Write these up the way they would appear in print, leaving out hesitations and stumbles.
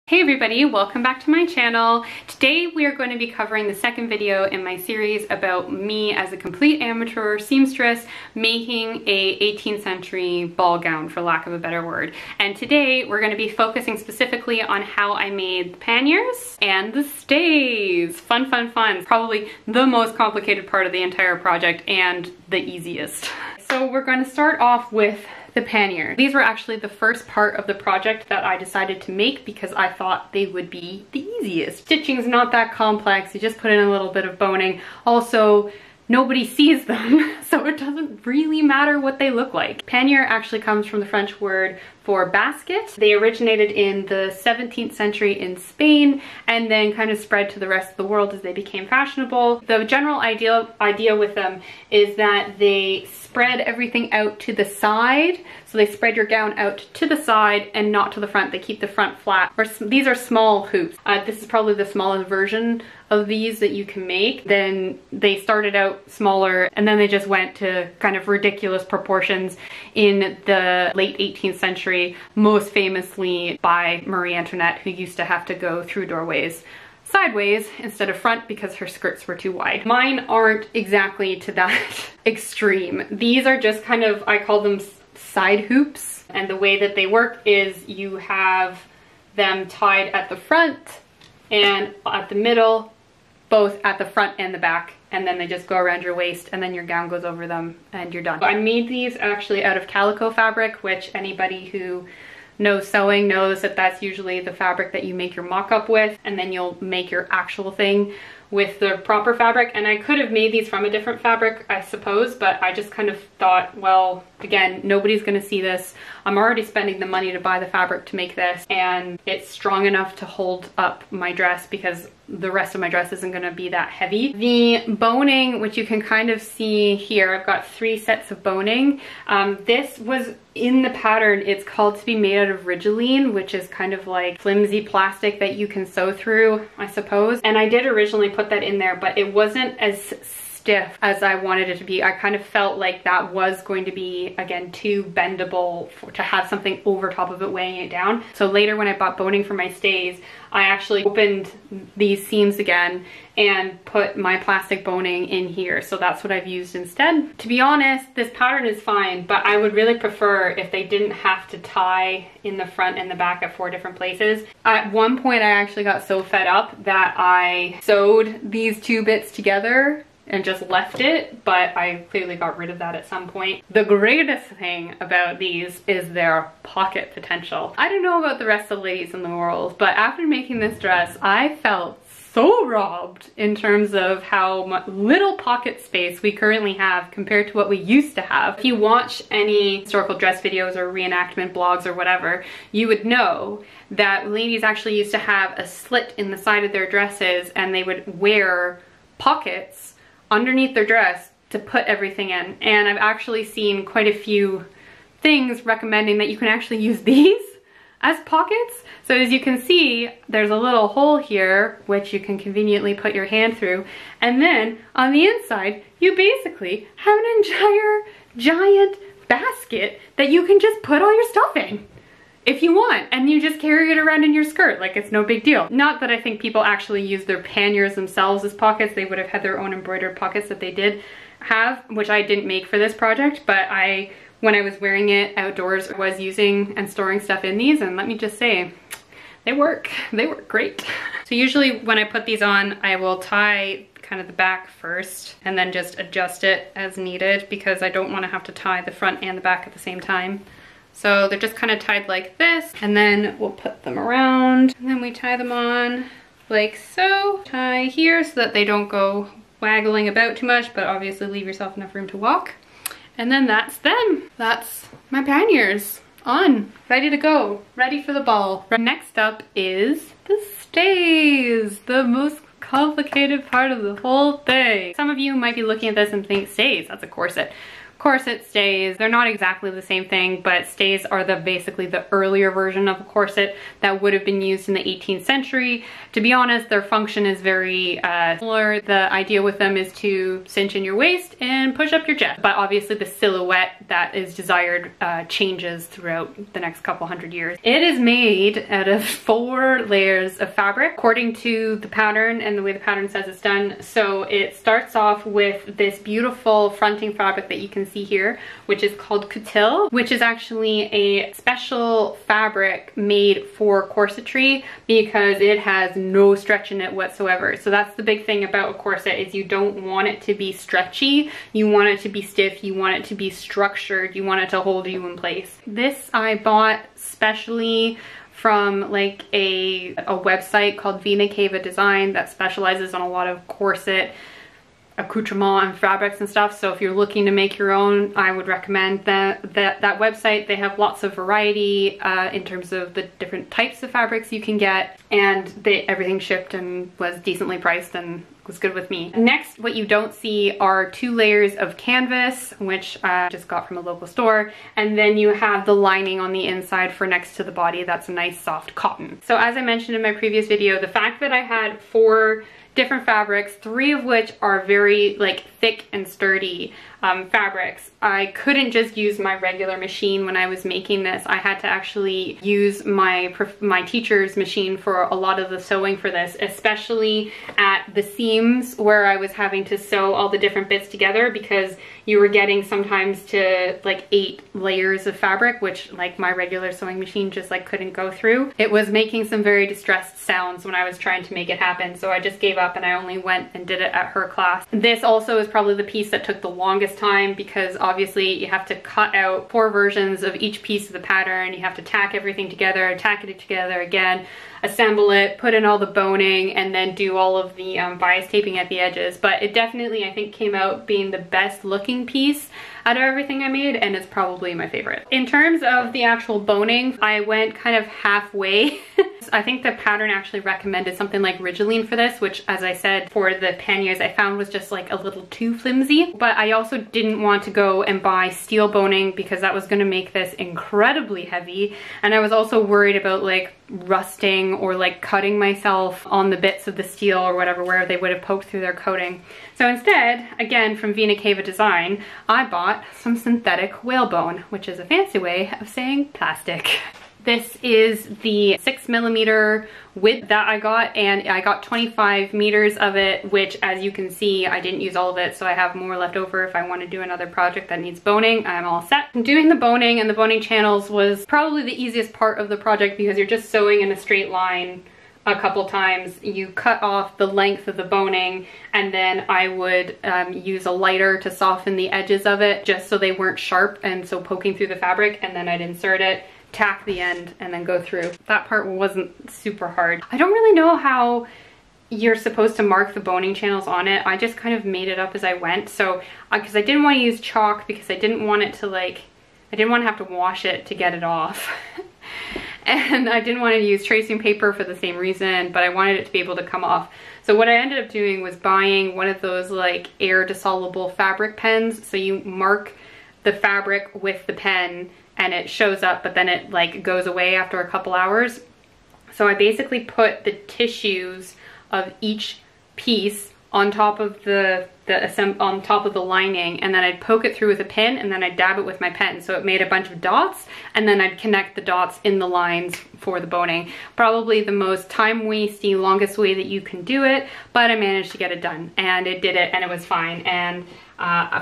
Hey everybody, welcome back to my channel. Today we are going to be covering the second video in my series about me as a complete amateur seamstress making a 18th century ball gown, for lack of a better word. And today we're going to be focusing specifically on how I made the panniers and the stays. Fun, fun, fun. Probably the most complicated part of the entire project and the easiest. So we're going to start off with the panniers. These were actually the first part of the project that I decided to make because I thought they would be the easiest. Stitching's not that complex, you just put in a little bit of boning. Also, nobody sees them, so it doesn't really matter what they look like. Pannier actually comes from the French word for basket. They originated in the 17th century in Spain and then kind of spread to the rest of the world as they became fashionable. The general idea with them is that they spread everything out to the side. So they spread your gown out to the side and not to the front. They keep the front flat. These are small hoops. This is probably the smallest version of these that you can make. Then they started out smaller and then they just went to kind of ridiculous proportions in the late 18th century, most famously by Marie Antoinette, who used to have to go through doorways sideways instead of front because her skirts were too wide. Mine aren't exactly to that extreme. These are just kind of, I call them side hoops. And the way that they work is you have them tied at the front and at the middle, both at the front and the back, and then they just go around your waist and then your gown goes over them and you're done. I made these actually out of calico fabric, which anybody who knows sewing knows that that's usually the fabric that you make your mock-up with, and then you'll make your actual thing with the proper fabric. And I could have made these from a different fabric, I suppose, but I just kind of thought, well, again, nobody's gonna see this. I'm already spending the money to buy the fabric to make this, and it's strong enough to hold up my dress because the rest of my dress isn't gonna be that heavy. The boning, which you can kind of see here, I've got 3 sets of boning. This was in the pattern. It's called to be made out of Rigoline, which is kind of like flimsy plastic that you can sew through, I suppose. And I did originally put that in there, but it wasn't as stiff as I wanted it to be. I kind of felt like that was going to be, again, too bendable to have something over top of it weighing it down. So later when I bought boning for my stays, I actually opened these seams again and put my plastic boning in here. So that's what I've used instead. To be honest, this pattern is fine, but I would really prefer if they didn't have to tie in the front and the back at 4 different places. At one point, I actually got so fed up that I sewed these 2 bits together and just left it, but I clearly got rid of that at some point. The greatest thing about these is their pocket potential. I don't know about the rest of the ladies in the world, but after making this dress, I felt so robbed in terms of how much little pocket space we currently have compared to what we used to have. If you watch any historical dress videos or reenactment blogs or whatever, you would know that ladies actually used to have a slit in the side of their dresses and they would wear pockets underneath their dress to put everything in. And I've actually seen quite a few things recommending that you can actually use these as pockets. So as you can see, there's a little hole here which you can conveniently put your hand through, and then on the inside you basically have an entire giant basket that you can just put all your stuff in if you want, and you just carry it around in your skirt like it's no big deal. Not that I think people actually use their panniers themselves as pockets. They would have had their own embroidered pockets that they did have, which I didn't make for this project, but when I was wearing it outdoors, was using and storing stuff in these, and let me just say, they work great. So usually when I put these on, I will tie kind of the back first and then just adjust it as needed because I don't want to have to tie the front and the back at the same time. So they're just kind of tied like this, and then we'll put them around, and then we tie them on like so. Tie here so that they don't go waggling about too much, but obviously leave yourself enough room to walk. And then that's them. That's my panniers on, ready to go, ready for the ball. Next up is the stays, the most complicated part of the whole thing. Some of you might be looking at this and think, stays, that's a corset. corset stays. They're not exactly the same thing, but stays are basically the earlier version of a corset that would have been used in the 18th century. To be honest, their function is very similar. The idea with them is to cinch in your waist and push up your chest. But obviously the silhouette that is desired changes throughout the next couple hundred years. It is made out of 4 layers of fabric according to the pattern and the way the pattern says it's done. So it starts off with this beautiful fronting fabric that you can see here, which is called coutil, which is actually a special fabric made for corsetry because it has no stretch in it whatsoever. So that's the big thing about a corset, is you don't want it to be stretchy, you want it to be stiff, you want it to be structured, you want it to hold you in place. This I bought specially from like a website called Vina Cava Design that specializes on a lot of corset accoutrement and fabrics and stuff. So if you're looking to make your own, I would recommend that website. They have lots of variety in terms of the different types of fabrics you can get, and everything shipped and was decently priced and was good with me. Next, what you don't see are 2 layers of canvas, which I just got from a local store, and then you have the lining on the inside for next to the body. That's a nice soft cotton. So as I mentioned in my previous video, the fact that I had 4 different fabrics, 3 of which are very like thick and sturdy fabrics. I couldn't just use my regular machine when I was making this. I had to actually use my teacher's machine for a lot of the sewing for this, especially at the seams where I was having to sew all the different bits together, because you were getting sometimes to like 8 layers of fabric, which like my regular sewing machine just like couldn't go through. It was making some very distressed sounds when I was trying to make it happen, so I just gave up and I only went and did it at her class. This also is probably the piece that took the longest time, because obviously you have to cut out 4 versions of each piece of the pattern. You have to tack everything together, tack it together again, assemble it, put in all the boning, and then do all of the bias taping at the edges. But it definitely, I think, came out being the best looking piece out of everything I made, and it's probably my favorite. In terms of the actual boning, I went kind of halfway. I think the pattern actually recommended something like Rigeline for this, which, as I said, for the panniers I found was just like a little too flimsy. But I also didn't want to go and buy steel boning because that was going to make this incredibly heavy, and I was also worried about like rusting or like cutting myself on the bits of the steel or whatever where they would have poked through their coating. So instead, again from Vina Cava Design, I bought some synthetic whalebone, which is a fancy way of saying plastic. This is the 6mm width that I got, and I got 25 meters of it, which, as you can see, I didn't use all of it, so I have more left over if I want to do another project that needs boning. I'm all set. Doing the boning and the boning channels was probably the easiest part of the project, because you're just sewing in a straight line a couple times. You cut off the length of the boning, and then I would use a lighter to soften the edges of it just so they weren't sharp and so poking through the fabric, and then I'd insert it, tack the end, and then go through. That part wasn't super hard. I don't really know how you're supposed to mark the boning channels on it. I just kind of made it up as I went. So because I didn't want to use chalk, because I didn't want it to like, I didn't want to have to wash it to get it off. And I didn't want to use tracing paper for the same reason, but I wanted it to be able to come off. So what I ended up doing was buying one of those like air dissoluble fabric pens. So you mark the fabric with the pen and it shows up, but then it like goes away after a couple hours. So I basically put the tissues of each piece on top of on top of the lining, and then I'd poke it through with a pin, and then I'd dab it with my pen, so it made a bunch of dots, and then I'd connect the dots in the lines for the boning. Probably the most time-wasty, longest way that you can do it, but I managed to get it done, and it did it, and it was fine. And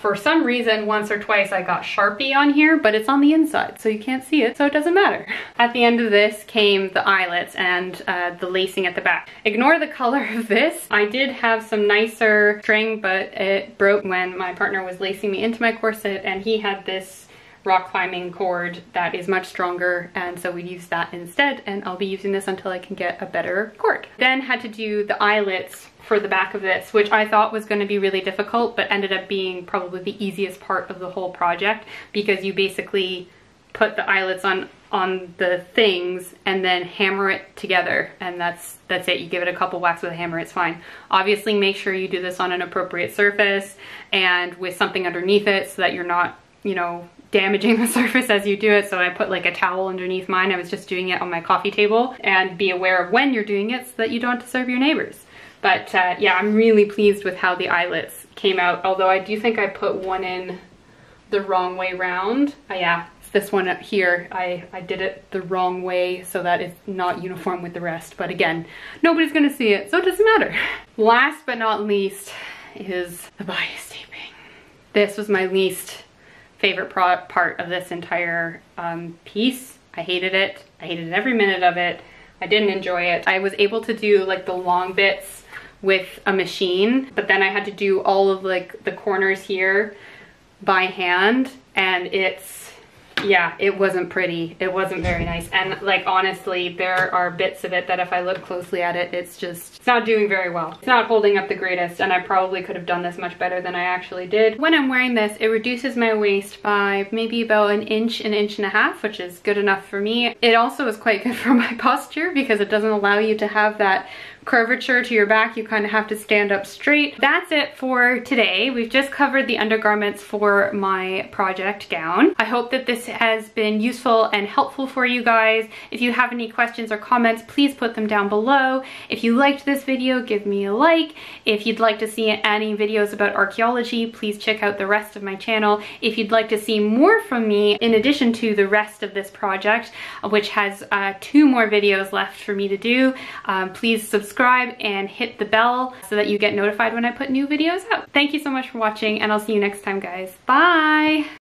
for some reason, once or twice I got Sharpie on here, but it's on the inside, so you can't see it, so it doesn't matter. At the end of this came the eyelets and the lacing at the back. Ignore the color of this. I did have some nicer string, but it broke when my partner was lacing me into my corset, and he had this rock climbing cord that is much stronger, and so we used that instead, and I'll be using this until I can get a better cord. Then had to do the eyelets for the back of this, which I thought was going to be really difficult, but ended up being probably the easiest part of the whole project, because you basically put the eyelets on on the things and then hammer it together, and that's it. You give it a couple whacks with a hammer, it's fine. Obviously make sure you do this on an appropriate surface and with something underneath it so that you're not, you know, damaging the surface as you do it. So I put like a towel underneath mine. I was just doing it on my coffee table. And be aware of when you're doing it so that you don't disturb your neighbors. But yeah, I'm really pleased with how the eyelets came out, although I do think I put one in the wrong way round. Yeah, it's this one up here. I did it the wrong way so that it's not uniform with the rest. But again, nobody's gonna see it, so it doesn't matter. Last but not least is the bias taping. This was my least favorite part of this entire piece. I hated it. I hated every minute of it. I didn't enjoy it. I was able to do like the long bits with a machine, but then I had to do all of like the corners here by hand, and yeah, it wasn't pretty. It wasn't very nice. And like, honestly, there are bits of it that if I look closely at it, it's not doing very well. It's not holding up the greatest, and I probably could have done this much better than I actually did. When I'm wearing this, it reduces my waist by maybe about an inch and a half, which is good enough for me. It also is quite good for my posture because it doesn't allow you to have that curvature to your back. You kind of have to stand up straight. That's it for today. We've just covered the undergarments for my project gown. I hope that this has been useful and helpful for you guys. If you have any questions or comments, please put them down below. If you liked this video, give me a like. If you'd like to see any videos about archaeology, please check out the rest of my channel. If you'd like to see more from me in addition to the rest of this project, which has 2 more videos left for me to do, please subscribe and hit the bell so that you get notified when I put new videos out. Thank you so much for watching, and I'll see you next time, guys. Bye!